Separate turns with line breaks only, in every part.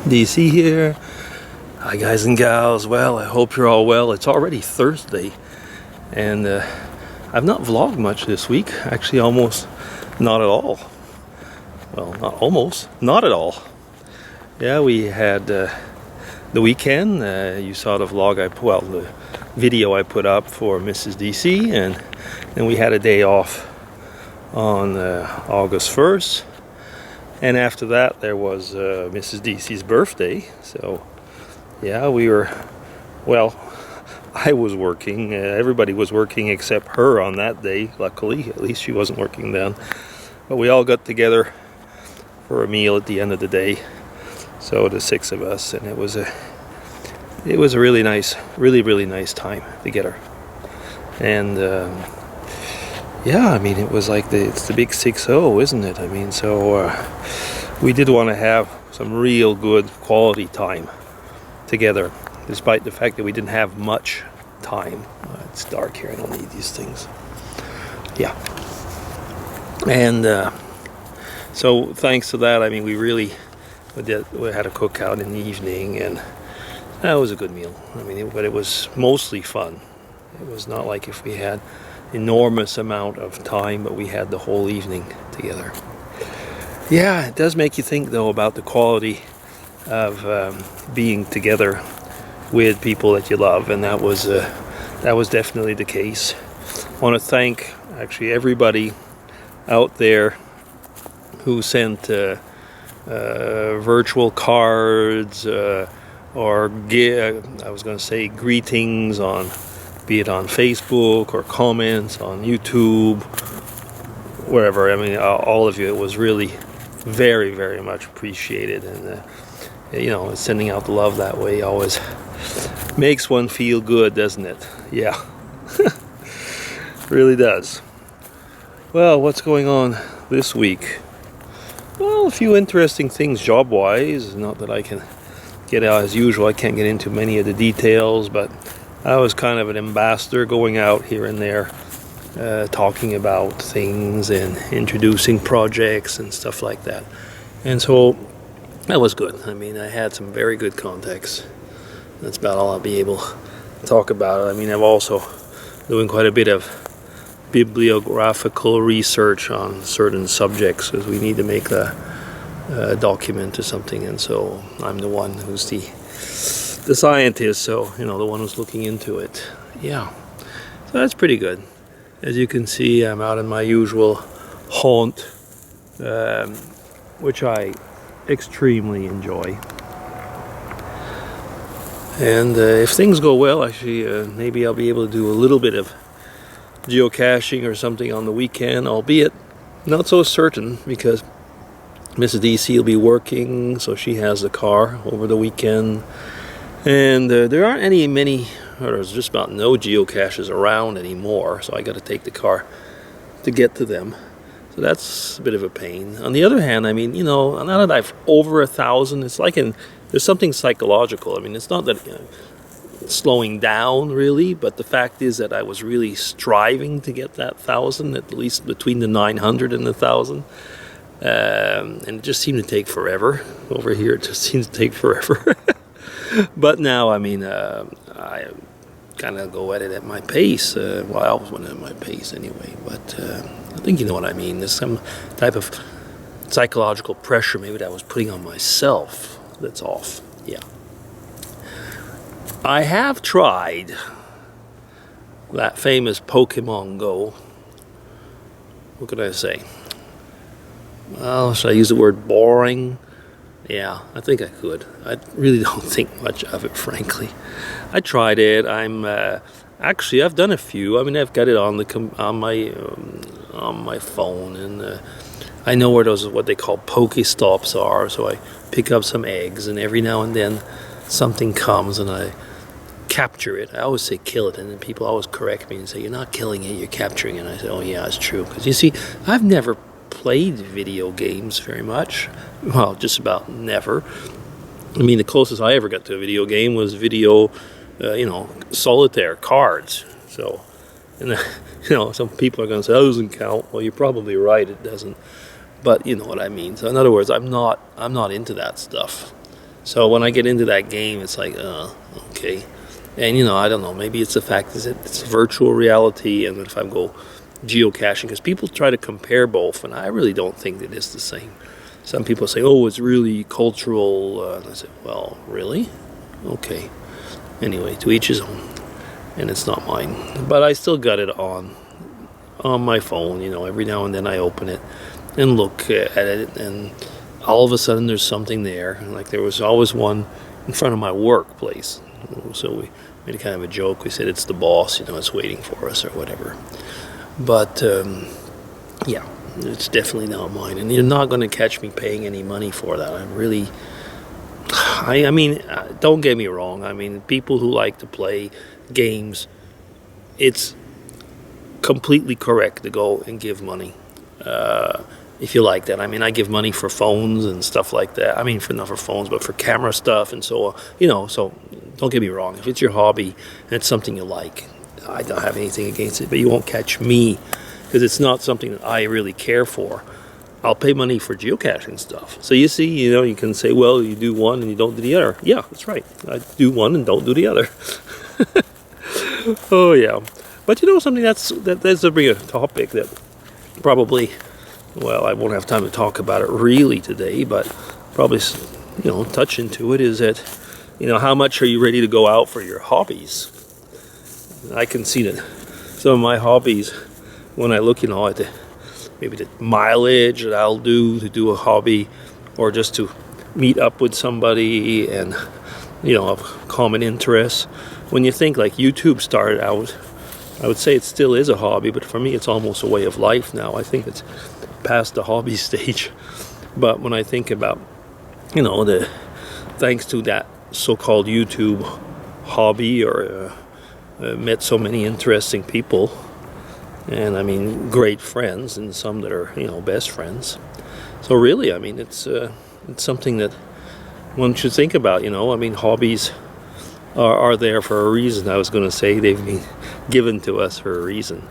DC here. Hi guys and gals. Well, I hope you're all well. It's already Thursday and I've not vlogged much this week. Actually, almost not at all. Well, not almost, not at all. Yeah, we had the weekend. You saw the vlog the video I put up for Mrs. DC, and then we had a day off on August 1st. And after that, there was Mrs. DC's birthday. So, yeah, we were, well, I was working. Everybody was working except her on that day, luckily. At least she wasn't working then. But we all got together for a meal at the end of the day. So the 6 of us, and it was a really nice, really nice time together. And yeah, I mean, it was like it's the big 6-0, isn't it? I mean, so we did want to have some real good quality time together, despite the fact that we didn't have much time. It's dark here, I don't need these things. Yeah. And so thanks to that, I mean, we had a cookout in the evening, and that was a good meal. I mean, but it was mostly fun. It was not like if we had enormous amount of time, but we had the whole evening together. Yeah, it does make you think though about the quality of being together with people that you love, and that was definitely the case. I want to thank actually everybody out there who sent virtual cards or I was going to say greetings on, be it on Facebook or comments on YouTube, wherever. I mean, all of you, it was really very much appreciated. And you know, sending out the love that way always makes one feel good, doesn't it? Yeah. Really does. Well, what's going on this week? Well, a few interesting things job-wise. Not that I can get out as usual. I can't get into many of the details, but I was kind of an ambassador going out here and there, talking about things and introducing projects and stuff like that. And so that was good. I mean, I had some very good contacts. That's about all I'll be able to talk about. I mean, I'm also doing quite a bit of bibliographical research on certain subjects because we need to make a document or something, and so I'm the one who's the scientist, so you know, the one who's looking into it. Yeah, so that's pretty good. As you can see, I'm out in my usual haunt, which I extremely enjoy. And if things go well, actually, maybe I'll be able to do a little bit of geocaching or something on the weekend, albeit not so certain because Mrs. DC will be working, so she has the car over the weekend. And there aren't there's just about no geocaches around anymore, so I got to take the car to get to them. So that's a bit of a pain. On the other hand, I mean, you know, now that I've over 1,000, it's like there's something psychological. I mean, it's not that slowing down really, but the fact is that I was really striving to get that 1,000, at least between the 900 and the 1,000. And it just seemed to take forever. Over here, it just seems to take forever. But now, I mean, I kind of go at it at my pace. Well, I always went at my pace anyway, but I think you know what I mean. There's some type of psychological pressure maybe that I was putting on myself that's off. Yeah. I have tried that famous Pokemon Go. What could I say? Well, should I use the word boring? Yeah, I think I could. I really don't think much of it, frankly. I tried it. Actually, I've done a few. I mean, I've got it on my phone, and I know where those what they call Pokestops are. So I pick up some eggs, and every now and then something comes, and I capture it. I always say kill it, and then people always correct me and say, "You're not killing it, you're capturing it." And I say, "Oh yeah, it's true." Because you see, I've never played video games very much. Well, just about never. I mean, the closest I ever got to a video game was solitaire cards. So, and you know, some people are going to say, "Oh, it doesn't count." Well, you're probably right, it doesn't. But you know what I mean. So in other words, I'm not into that stuff. So when I get into that game, it's like, okay. And you know, I don't know, maybe it's the fact that it's virtual reality, and if I go geocaching, because people try to compare both, and I really don't think that it's the same. Some people say, oh, it's really cultural, and I say, well, really? Okay. Anyway, to each his own, and it's not mine. But I still got it on my phone, you know, every now and then I open it and look at it, and all of a sudden there's something there. Like there was always one in front of my workplace. So we made a kind of a joke. We said it's the boss, you know, it's waiting for us or whatever. But yeah, it's definitely not mine. And you're not going to catch me paying any money for that. I mean, don't get me wrong. I mean, people who like to play games, it's completely correct to go and give money. If you like that. I mean, I give money for phones and stuff like that. I mean, not for phones, but for camera stuff and so on. You know, so don't get me wrong. If it's your hobby and it's something you like, I don't have anything against it. But you won't catch me because it's not something that I really care for. I'll pay money for geocaching stuff. So you see, you know, you can say, well, you do one and you don't do the other. Yeah, that's right. I do one and don't do the other. Oh, yeah. But you know something, that's a bring topic that probably... Well, I won't have time to talk about it really today, but probably, you know, touch into it is that, you know, how much are you ready to go out for your hobbies? I can see that some of my hobbies, when I look, you know, at maybe the mileage that I'll do to do a hobby, or just to meet up with somebody and, you know, have common interests. When you think like YouTube started out, I would say it still is a hobby, but for me it's almost a way of life now. I think it's past the hobby stage. But when I think about, you know, thanks to that so-called YouTube hobby, or met so many interesting people, and I mean great friends, and some that are, you know, best friends. So really, I mean, it's something that one should think about. You know, I mean, hobbies are there for a reason. I was going to say they've been given to us for a reason.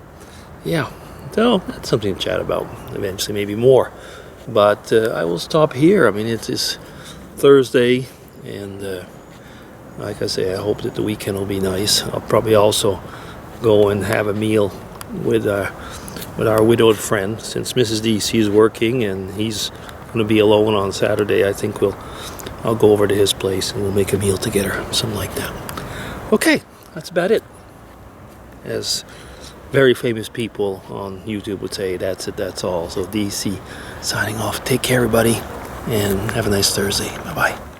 Yeah. So that's something to chat about eventually, maybe more. But I will stop here. I mean, it's Thursday, and like I say, I hope that the weekend will be nice. I'll probably also go and have a meal with our widowed friend, since Mrs. DC is working and he's going to be alone on Saturday. I think I'll go over to his place and we'll make a meal together, something like that. Okay, that's about it. As very famous people on YouTube would say, that's it, that's all. So DC signing off. Take care, everybody, and have a nice Thursday. Bye-bye.